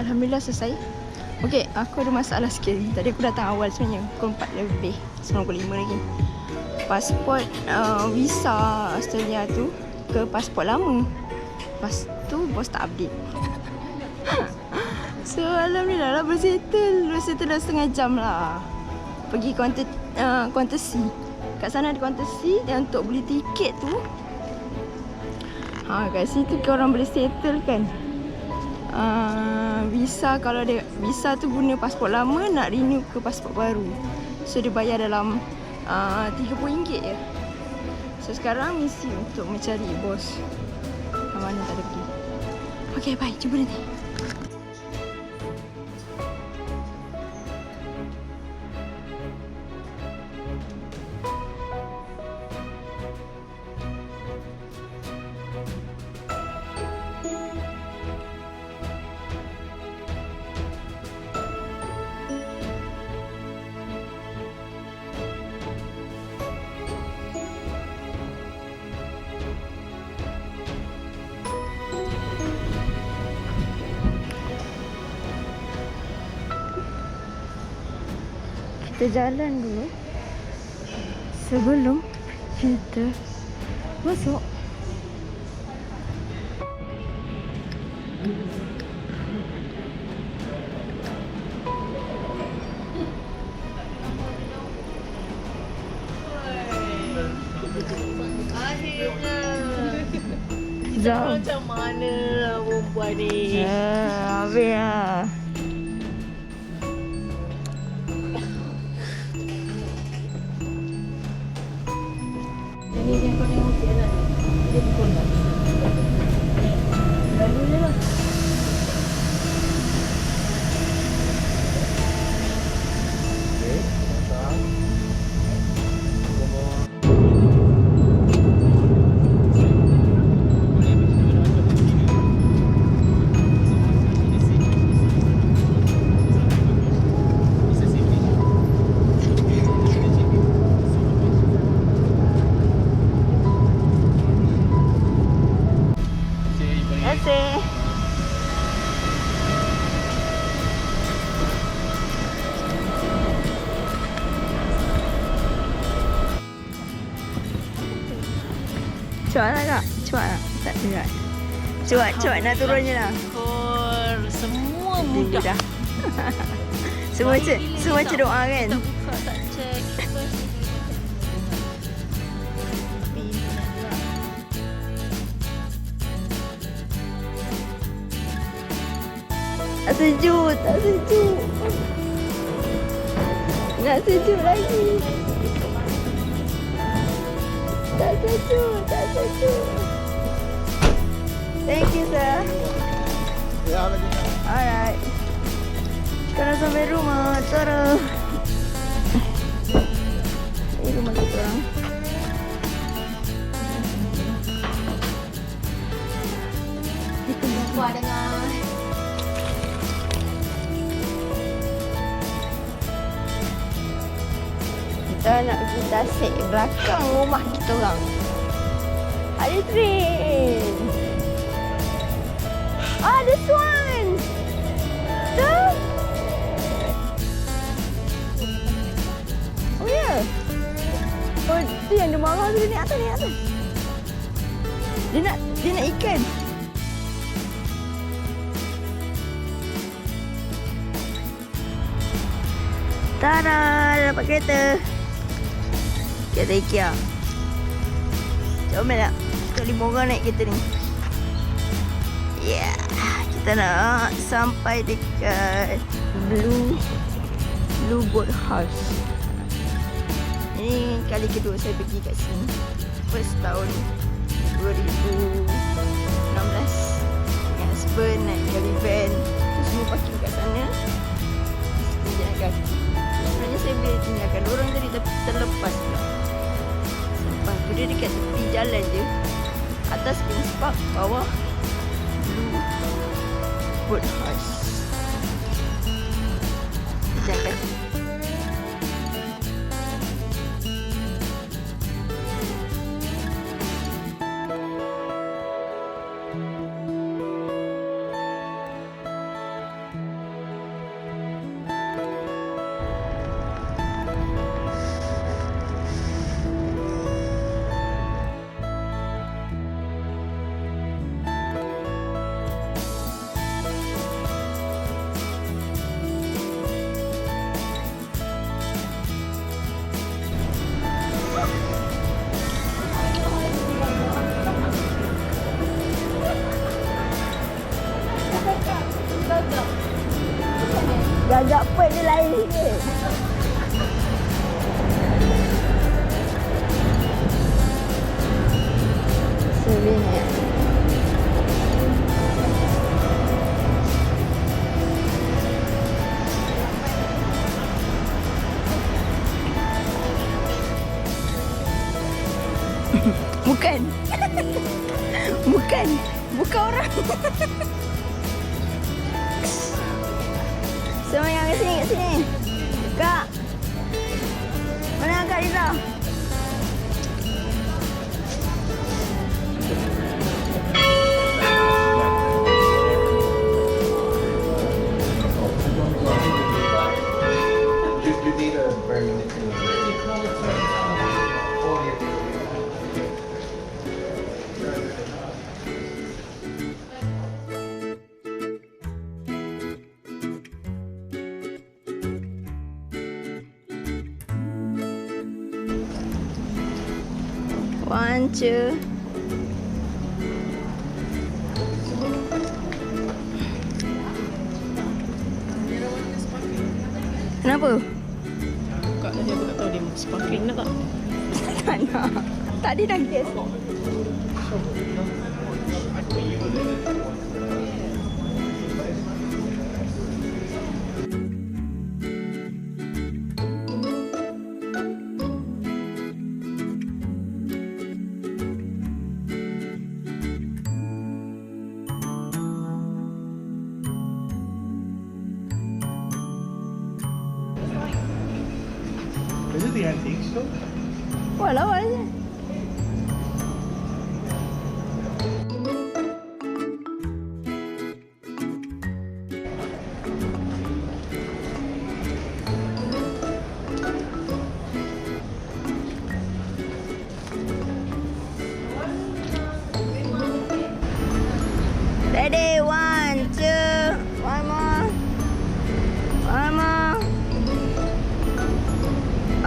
Alhamdulillah selesai. Okey, aku ada masalah sikit. Tadi aku datang awal sebenarnya, pukul 4 lebih, 95 lagi. Pasport visa Australia tu ke pasport lama. Lepas tu bos tak update. So alhamdulillah lah bersettle dah setengah jam lah. Pergi kaunter C. Kat sana ada kaunter C, dan untuk beli tiket tu kat situ korang boleh settle kan. Visa, kalau ada visa tu guna pasport lama, nak renew ke pasport baru. So dia bayar dalam RM30 je. So sekarang misi untuk mencari bos. Mana tak ada pergi. Okay, bye, jumpa nanti. Kita jalan dulu sebelum kita masuk. Akhirnya macam mana lah perempuan ni. Habis lah. Ini yang kau tengok je lah. Dia pukul tak? Lalu je lah. Cuak tak kak? Cuak tak? Tak cuak. Cuak nak turunnya lah. Semua mudah dah. Semua macam doa kan? Kita buka tak check. Tak sejuk, tak sejuk. Nak sejuk lagi. Tak sejuk, tak sejuk. Thank you, sir. Alright. Sekarang sampai rumah. Tara. Ini rumah kita orang. Kita jumpa dengan kita nak pergi tasik belakang rumah kita orang. Ada train. This one. Tu. Oh ya. Yeah. Oh, tu yang dia marah tu ni atas ni atas. Dia nak ikan. Tada, dapat kereta. Kereta IKEA. Comel tak? Kita 5 orang naik kereta ni. Yeah. Kita nak sampai dekat Blue Boat House. Ini kali kedua saya pergi kat sini. First tahun 2016 dengan husband naik dari van. Semua parking kat sana. Jalan kaki. Sebenarnya saya boleh tinggalkan orang tadi, tapi terlepas pula. Sempah tu dia dekat tepi jalan je. Atas Kings Park, bawah Blue Boat House. Jalan kaki. ke? Souvenir. Bukan. Bukan. Bukan orang. Semayang kat sini, kat sini. Kak. Mana Kak Riza? You need to bring it to One, two. Kenapa? Buka tadi aku tak tahu dia sparkling nak tak? Tak nak. Tadi dah guess. Is it the antique store? Walau aja. Ready, one, two, one more. One more.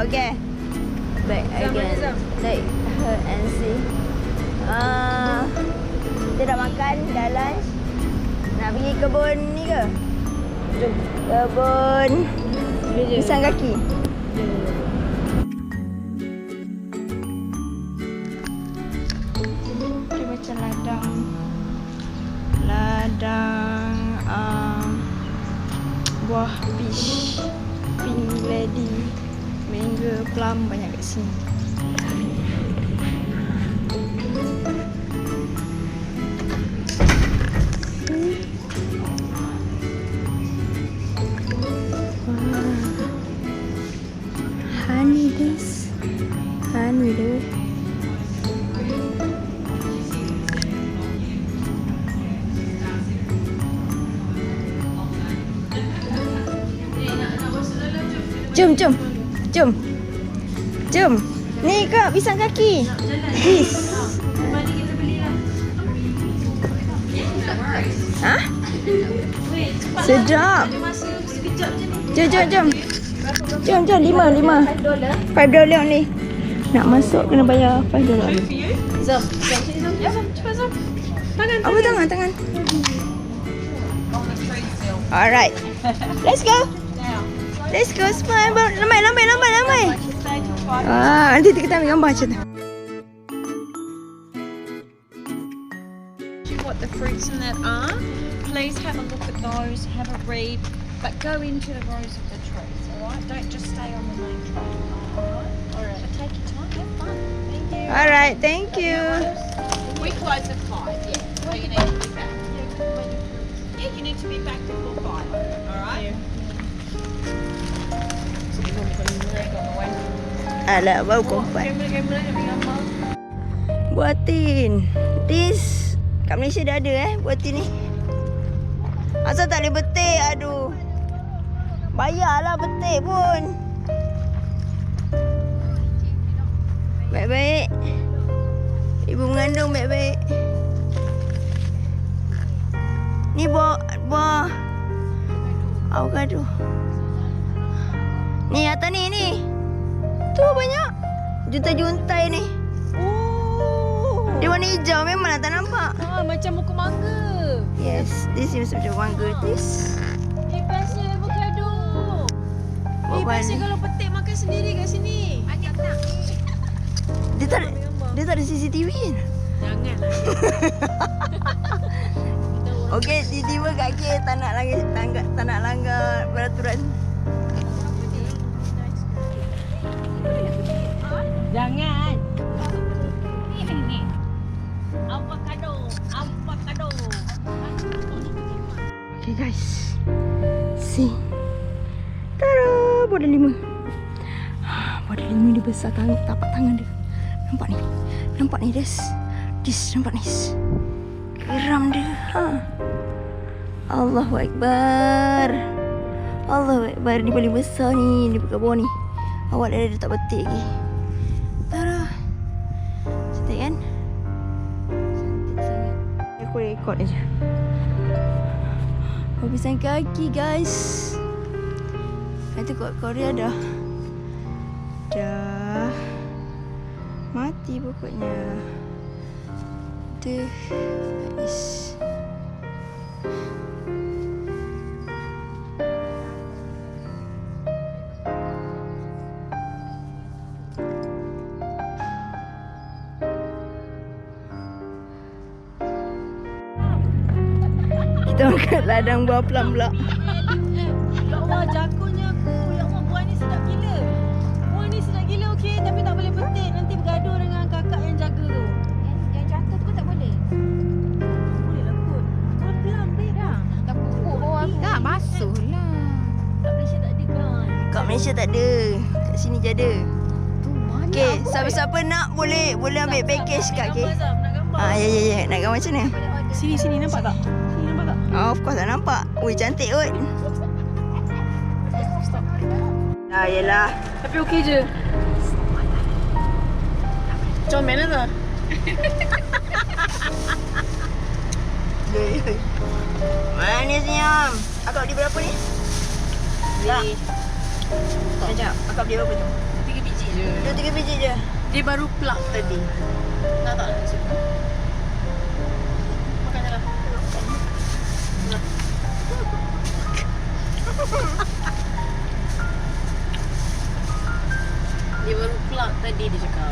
Okay. Back again. Take her and see. Kita dah makan, dah lunch. Nak pergi kebun ni ke? Jom. Kebun pisang kaki. Dia macam ladang buah peach, pink lady, mango, plum banyak kat sini. Honey this, honey this. Jom. Ni Kak, pisang kaki. This. Mari kita belilah. Hah? Sedap. Masa sekejap je ni. Jom. Jom, 5 $5 only. Nak masuk kena bayar $5 only. Zam. Sini Zam. Ya Zam, cepat Zam. Tangan. Apa tangan? Alright. Let's go. Smile. Lambai. Nanti kita ambil gambar macam tu. What the fruits in that are, please have a look at those, have a read, but go into the rows of the trees, alright? Don't just stay on the main tree, alright? But take your time, have fun. Thank you. Alright, thank you. We close at 5, yeah. So you need to be back. Yeah, you need to be back before 5, alright? Alah, bau kompat. Buatin. This kat Malaysia dah ada buatin ni. Asal tak boleh betik? Aduh. Bayarlah betik pun. Baik-baik. Ibu mengandung baik-baik. Ni buah avocado. Ni atas ni. Tu banyak. Juntai-juntai ni. Oh. Dia warna hijau, memanglah tak nampak. Macam muka mangga. Yes, this is macam mangga. This. Bestnya avocado. biasa kalau petik makan sendiri kat sini. Banyak tak? Dia tak ada CCTV kan? Janganlah. Okey, tiba-tiba kaki tak nak langgar peraturan. Jangan. Ini. Avocado. Okay guys, see, tada, bodoh 5. Bodoh 5 dia besar tapak tangan dia. Nampak ni Des, nampak ni. Geram dia. Allahu Akbar. Dia paling besar ni, dia pakai bawah ni. Awak dia tak petik lagi. Tada, cantik kan? Cantik sangat. Aku rekod aja. Habisan kaki guys. Itu kat Korea dah mati pokoknya. Tuh guys. Kita makan ladang buah plum pula. Ya Allah, jagonya aku. Ya Allah, buah ni sedap gila. Buah ni sedap gila, okey. Tapi tak boleh petik. Nanti bergaduh dengan kakak yang jaga tu. Yang jatuh tu tak boleh. Boleh lah kot. Buah plum, babe. Dah. Tak pupuk bawah aku. Tak basuh lah. Kat Malaysia tak ada kan? Kat Malaysia tak ada. Kat sini je ada. Tu mana? Okey, siapa-siapa nak boleh ambil package kat Nak K. gambar, Zam? Nak gambar? Ya. Nak gambar macam mana? Sini nampak tak? Sini nampak tak? Of course tak nampak. Ui, cantik kot. Yelah. Tapi okey je. Comel lah tu. Manisnya. Akak beli berapa ni? Tak. Sekejap. Akak beli berapa tu? 3 biji je. Dia 3 biji je. Dia baru plug tadi. Nak tak? Makan je lah. Dia baru plug tadi dia cakap.